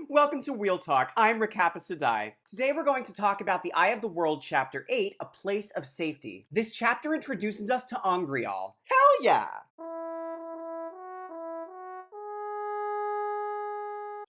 Welcome to Wheel Talk. I'm Rakapa Sadai. Today we're going to talk about the Eye of the World Chapter 8, A Place of Safety. This chapter introduces us to Angreal. Hell yeah!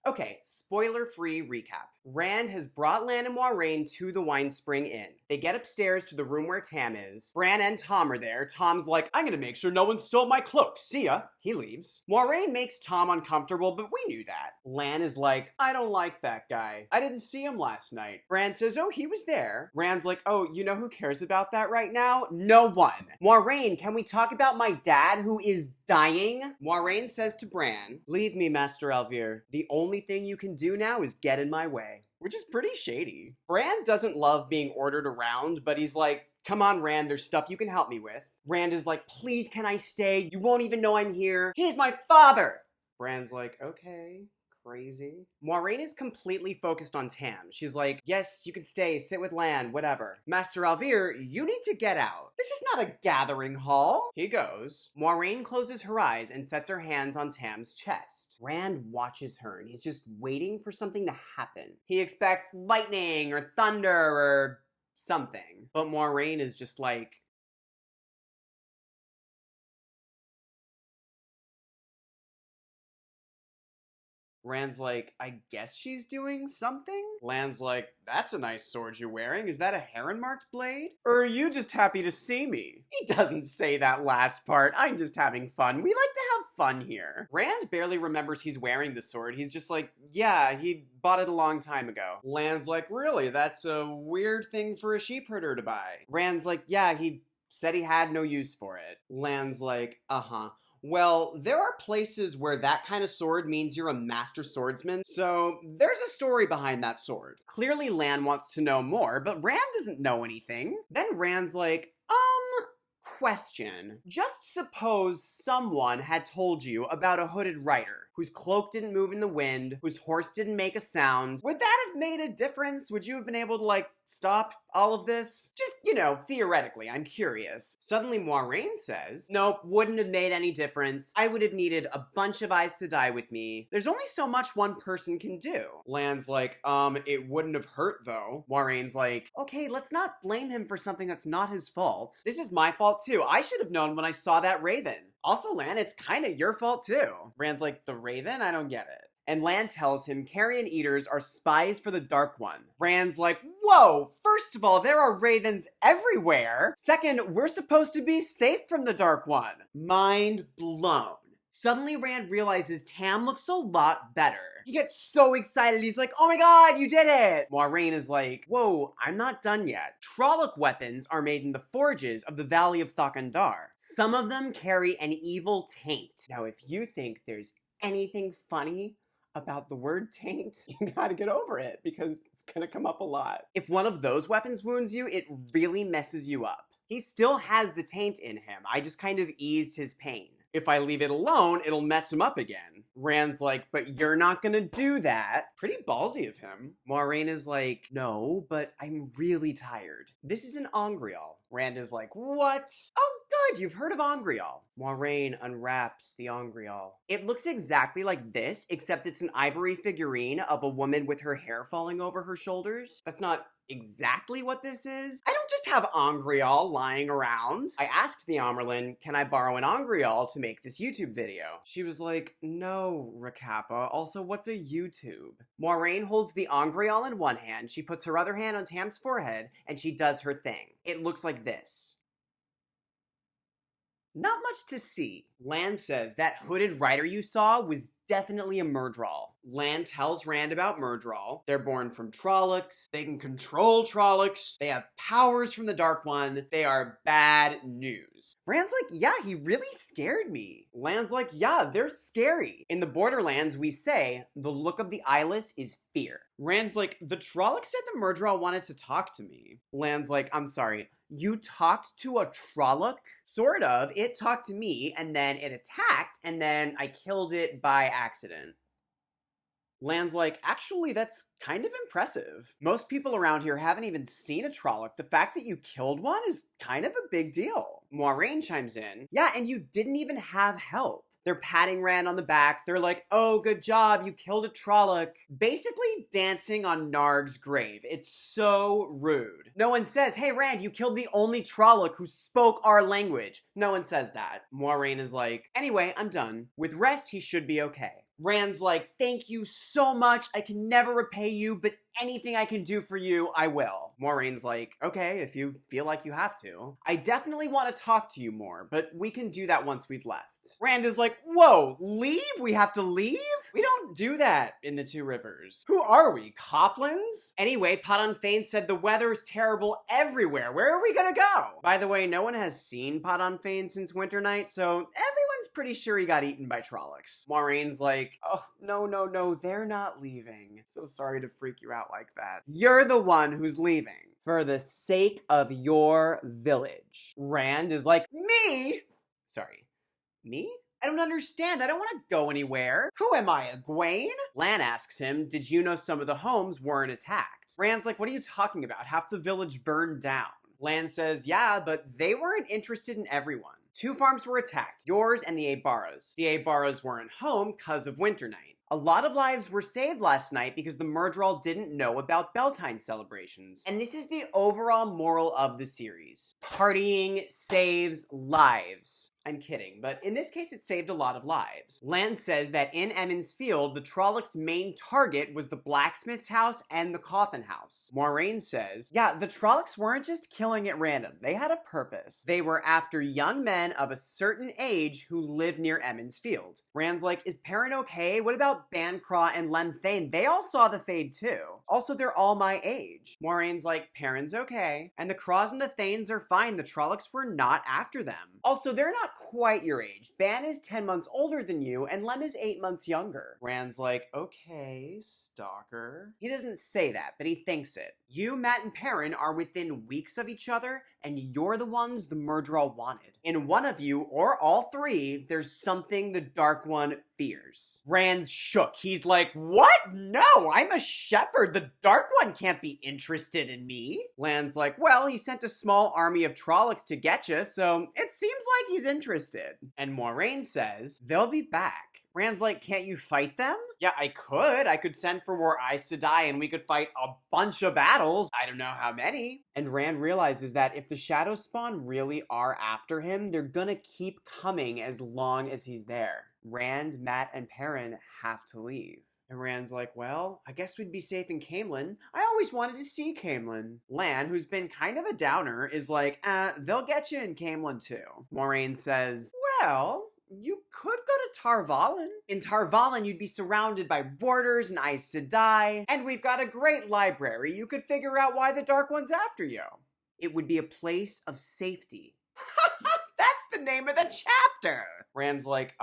Okay, spoiler-free recap. Rand has brought Lan and Moiraine to the Wine Spring Inn. They get upstairs to the room where Tam is. Bran and Tom are there. Tom's like, I'm gonna make sure no one stole my cloak. See ya. He leaves. Moiraine makes Tom uncomfortable, but we knew that. Lan is like, I don't like that guy. I didn't see him last night. Bran says, oh, he was there. Rand's like, oh, you know who cares about that right now? No one. Moiraine, can we talk about my dad who is dying? Moiraine says to Bran, leave me, Master Alvier. The only thing you can do now is get in my way. Which is pretty shady. Bran doesn't love being ordered around, but he's like, come on, Rand, there's stuff you can help me with. Rand is like, please, can I stay? You won't even know I'm here. He's my father! Bran's like, okay, crazy. Moiraine is completely focused on Tam. She's like, yes, you can stay, sit with Lan, whatever. Master Alvier, you need to get out. This is not a gathering hall. He goes. Moiraine closes her eyes and sets her hands on Tam's chest. Rand watches her and he's just waiting for something to happen. He expects lightning or thunder or something. But Moiraine is just like, Rand's like, I guess she's doing something? Lan's like, that's a nice sword you're wearing. Is that a Heron-marked blade? Or are you just happy to see me? He doesn't say that last part. I'm just having fun. We like to have fun here. Rand barely remembers he's wearing the sword. He's just like, yeah, he bought it a long time ago. Lan's like, really? That's a weird thing for a sheep herder to buy. Rand's like, yeah, he said he had no use for it. Lan's like, uh-huh. Well, there are places where that kind of sword means you're a master swordsman, so there's a story behind that sword. Clearly Lan wants to know more, but Rand doesn't know anything. Then Rand's like, question. Just suppose someone had told you about a hooded rider whose cloak didn't move in the wind, whose horse didn't make a sound. Would that have made a difference? Would you have been able to, stop all of this? Just, theoretically, I'm curious. Suddenly Moiraine says, nope, wouldn't have made any difference. I would have needed a bunch of Aes Sedai with me. There's only so much one person can do. Lan's like, it wouldn't have hurt though. Moiraine's like, okay, let's not blame him for something that's not his fault. This is my fault too. I should have known when I saw that raven. Also, Lan, it's kind of your fault too. Rand's like, the raven? I don't get it. And Lan tells him carrion eaters are spies for the Dark One. Rand's like, whoa, first of all, there are ravens everywhere. Second, we're supposed to be safe from the Dark One. Mind blown. Suddenly Rand realizes Tam looks a lot better. He gets so excited, he's like, oh my god, you did it! Moiraine is like, whoa, I'm not done yet. Trolloc weapons are made in the forges of the Valley of Thakandar. Some of them carry an evil taint. Now, if you think there's anything funny about the word taint, you gotta get over it, because it's gonna come up a lot. If one of those weapons wounds you, it really messes you up. He still has the taint in him. I just kind of eased his pain. If I leave it alone, it'll mess him up again. Rand's like, but you're not gonna do that. Pretty ballsy of him. Moiraine is like, no, but I'm really tired. This is an Angreal. Rand is like, what? Oh, good, you've heard of Angreal. Moiraine unwraps the Angreal. It looks exactly like this, except it's an ivory figurine of a woman with her hair falling over her shoulders. That's not exactly what this is. I don't just have Angreal lying around. I asked the Amerlin, can I borrow an Angreal to make this YouTube video? She was like, no, Rakapa. Also, what's a YouTube? Moiraine holds the Angreal in one hand, she puts her other hand on Tam's forehead, and she does her thing. It looks like this. Not much to see. Lan says that hooded rider you saw was definitely a Myrddraal. Lan tells Rand about Myrddraal. They're born from Trollocs. They can control Trollocs. They have powers from the Dark One. They are bad news. Rand's like, yeah, he really scared me. Lan's like, yeah, they're scary. In the Borderlands, we say, the look of the eyeless is fear. Rand's like, the Trollocs said the Myrddraal wanted to talk to me. Lan's like, I'm sorry. You talked to a Trolloc? Sort of. It talked to me, and then it attacked, and then I killed it by accident. Lan's like, actually, that's kind of impressive. Most people around here haven't even seen a Trolloc. The fact that you killed one is kind of a big deal. Moiraine chimes in, yeah, and you didn't even have help. They're patting Rand on the back. They're like, oh, good job, you killed a Trolloc. Basically dancing on Narg's grave. It's so rude. No one says, hey Rand, you killed the only Trolloc who spoke our language. No one says that. Moiraine is like, anyway, I'm done. With rest, he should be okay. Rand's like, thank you so much. I can never repay you, but anything I can do for you, I will. Moiraine's like, okay, if you feel like you have to. I definitely want to talk to you more, but we can do that once we've left. Rand is like, whoa, leave? We have to leave? We don't do that in the Two Rivers. Who are we, Coplans? Anyway, Podon Fane said the weather is terrible everywhere. Where are we gonna go? By the way, no one has seen Podon Fane since Winter Night, so everyone's pretty sure he got eaten by Trollocs. Moiraine's like, oh, no, they're not leaving. So sorry to freak you out like that. You're the one who's leaving. For the sake of your village. Rand is like, me? Sorry, me? I don't understand. I don't want to go anywhere. Who am I, Egwene? Lan asks him, did you know some of the homes weren't attacked? Rand's like, what are you talking about? Half the village burned down. Lan says, yeah, but they weren't interested in everyone. 2 farms were attacked, yours and the Abaras. The Abaras weren't home because of Winter Night. A lot of lives were saved last night because the Myrddraal didn't know about Beltane celebrations. And this is the overall moral of the series. Partying saves lives. I'm kidding, but in this case it saved a lot of lives. Lan says that in Emond's Field, the Trollocs' main target was the blacksmith's house and the coffin house. Moiraine says, yeah, the Trollocs weren't just killing at random. They had a purpose. They were after young men of a certain age who live near Emond's Field. Rand's like, is Perrin okay? What about Bancroft and Lem Thane? They all saw the Fade too. Also, they're all my age. Moiraine's like, Perrin's okay. And the Craws and the Thanes are fine. The Trollocs were not after them. Also, they're not quite your age. Ban is 10 months older than you, and Lem is 8 months younger. Rand's like, okay, stalker. He doesn't say that, but he thinks it. You, Mat, and Perrin are within weeks of each other, and you're the ones the Myrddraal wanted. In one of you, or all 3, there's something the Dark One fears. Rand's shook. He's like, what? No, I'm a shepherd. The Dark One can't be interested in me. Lan's like, well, he sent a small army of Trollocs to get you, so it seems like he's interested. And Moiraine says, they'll be back. Rand's like, can't you fight them? Yeah, I could. I could send for more Aes Sedai and we could fight a bunch of battles. I don't know how many. And Rand realizes that if the Shadow Spawn really are after him, they're gonna keep coming as long as he's there. Rand, Mat, and Perrin have to leave. And Rand's like, well, I guess we'd be safe in Caemlyn. I always wanted to see Caemlyn. Lan, who's been kind of a downer, is like, they'll get you in Caemlyn too. Moiraine says, well, you could go to Tar Valon. In Tar Valon, you'd be surrounded by warders and Aes Sedai, and we've got a great library. You could figure out why the Dark One's after you. It would be a place of safety. That's the name of the chapter! Rand's like,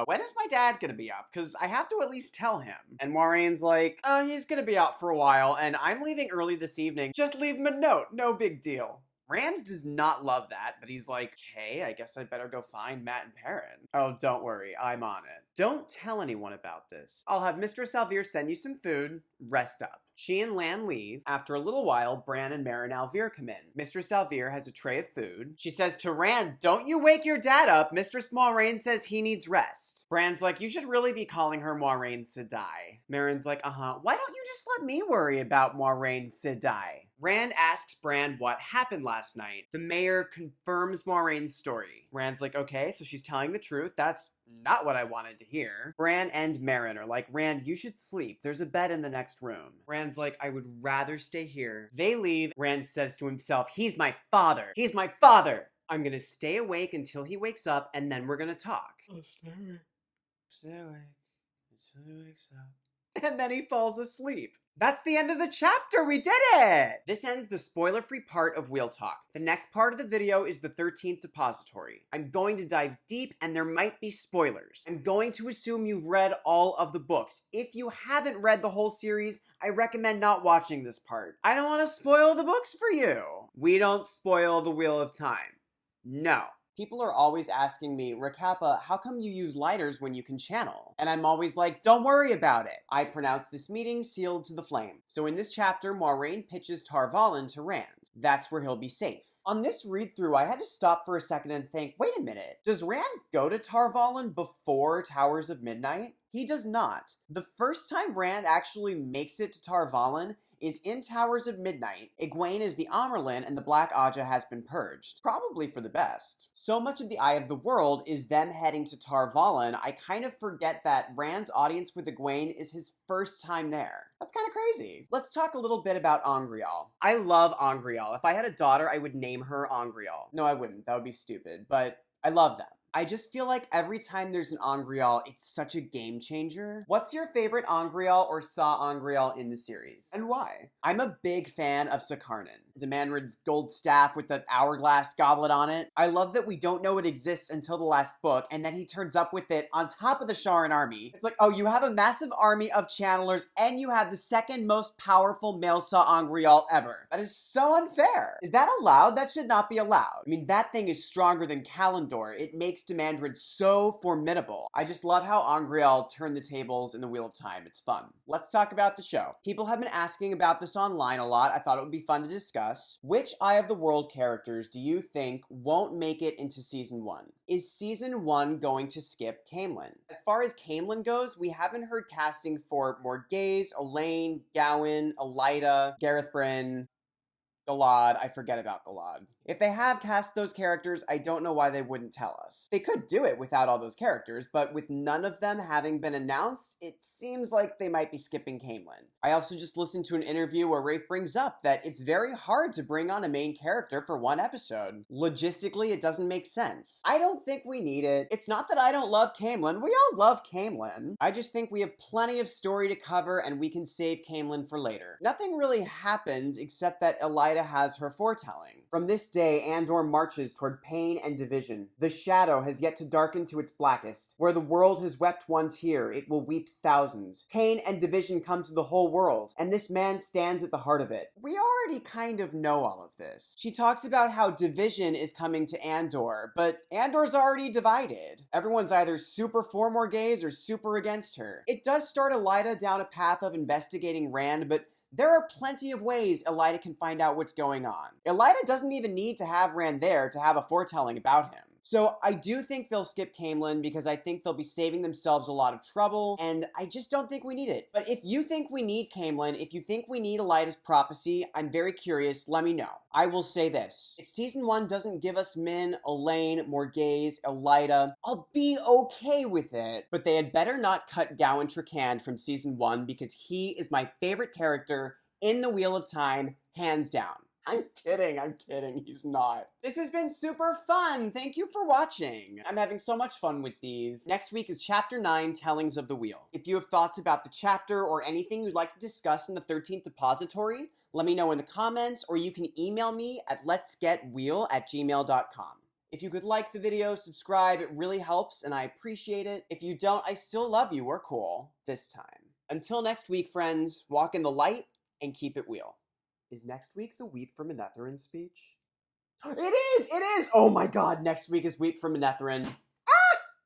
when is my dad gonna be up? Because I have to at least tell him. And Moiraine's like, he's gonna be out for a while, and I'm leaving early this evening. Just leave him a note, no big deal. Rand does not love that, but he's like, hey, I guess I'd better go find Mat and Perrin. Oh, don't worry, I'm on it. Don't tell anyone about this. I'll have Mistress Alvear send you some food. Rest up. She and Lan leave. After a little while, Bran and Meryn Alvear come in. Mistress Alvear has a tray of food. She says to Rand, don't you wake your dad up. Mistress Moiraine says he needs rest. Bran's like, you should really be calling her Moiraine Sedai. Meryn's like, why don't you just let me worry about Moiraine Sedai? Rand asks Bran what happened last night. The mayor confirms Moiraine's story. Rand's like, okay, so she's telling the truth. That's not what I wanted to hear. Bran and Meryn are like, Rand, you should sleep. There's a bed in the next room. Rand's like, I would rather stay here. They leave. Rand says to himself, he's my father. He's my father. I'm gonna stay awake until he wakes up, and then we're gonna talk. Oh, stay awake until he wakes up. And then he falls asleep. That's the end of the chapter! We did it! This ends the spoiler-free part of Wheel Talk. The next part of the video is the 13th Depository. I'm going to dive deep, and there might be spoilers. I'm going to assume you've read all of the books. If you haven't read the whole series, I recommend not watching this part. I don't want to spoil the books for you. We don't spoil the Wheel of Time. No. People are always asking me, Rakappa, how come you use lighters when you can channel? And I'm always like, don't worry about it. I pronounce this meeting sealed to the flame. So in this chapter, Moiraine pitches Tar Valon to Rand. That's where he'll be safe. On this read-through, I had to stop for a second and think, wait a minute, does Rand go to Tar Valon before Towers of Midnight? He does not. The first time Rand actually makes it to Tar Valon is in Towers of Midnight. Egwene is the Amerlin and the Black Aja has been purged. Probably for the best. So much of the Eye of the World is them heading to Tar Valon, I kind of forget that Rand's audience with Egwene is his first time there. That's kind of crazy. Let's talk a little bit about Angreal. I love Angreal. If I had a daughter, I would name her Angreal. No, I wouldn't. That would be stupid, but I love them. I just feel like every time there's an Angreal, it's such a game changer. What's your favorite Angreal or Saw Angreal in the series, and why? I'm a big fan of Sakarnan, Demandred's gold staff with the hourglass goblet on it. I love that we don't know it exists until the last book, and then he turns up with it on top of the Sharan army. It's like, oh, you have a massive army of channelers, and you have the second most powerful male Saw Angreal ever. That is so unfair. Is that allowed? That should not be allowed. I mean, that thing is stronger than Kalimdor. It makes Demandred so formidable. I just love how Angreal turned the tables in the Wheel of Time. It's fun. Let's talk about the show. People have been asking about this online a lot. I thought it would be fun to discuss. Which Eye of the World characters do you think won't make it into Season 1? Is Season 1 going to skip Caemlyn? As far as Caemlyn goes, we haven't heard casting for Morghese, Elaine, Gawain, Elaida, Gareth Bryn, Galad. I forget about Galad. If they have cast those characters, I don't know why they wouldn't tell us. They could do it without all those characters, but with none of them having been announced, it seems like they might be skipping Caemlyn. I also just listened to an interview where Rafe brings up that it's very hard to bring on a main character for one episode. Logistically, it doesn't make sense. I don't think we need it. It's not that I don't love Caemlyn. We all love Caemlyn. I just think we have plenty of story to cover and we can save Caemlyn for later. Nothing really happens except that Elaida has her foretelling. From this day, Andor marches toward pain and division. The shadow has yet to darken to its blackest. Where the world has wept one tear, it will weep thousands. Pain and division come to the whole world, and this man stands at the heart of it. We already kind of know all of this. She talks about how division is coming to Andor, but Andor's already divided. Everyone's either super for Morghese or super against her. It does start Elaida down a path of investigating Rand, but there are plenty of ways Elaida can find out what's going on. Elaida doesn't even need to have Rand there to have a foretelling about him. So I do think they'll skip Caemlyn because I think they'll be saving themselves a lot of trouble, and I just don't think we need it. But if you think we need Caemlyn, if you think we need Elaida's prophecy, I'm very curious, let me know. I will say this. If Season 1 doesn't give us Min, Elaine, Morghese, Elaida, I'll be okay with it. But they had better not cut Gawain Trakand from Season 1 because he is my favorite character in the Wheel of Time, hands down. I'm kidding, he's not. This has been super fun, thank you for watching. I'm having so much fun with these. Next week is Chapter 9, Tellings of the Wheel. If you have thoughts about the chapter or anything you'd like to discuss in the 13th Depository, let me know in the comments, or you can email me at letsgetwheel@gmail.com. If you could like the video, subscribe, it really helps, and I appreciate it. If you don't, I still love you, we're cool. This time. Until next week, friends, walk in the light and keep it wheel. Is next week the Weep for Manetheren speech? It is! Oh my god, next week is Weep for Manetheren.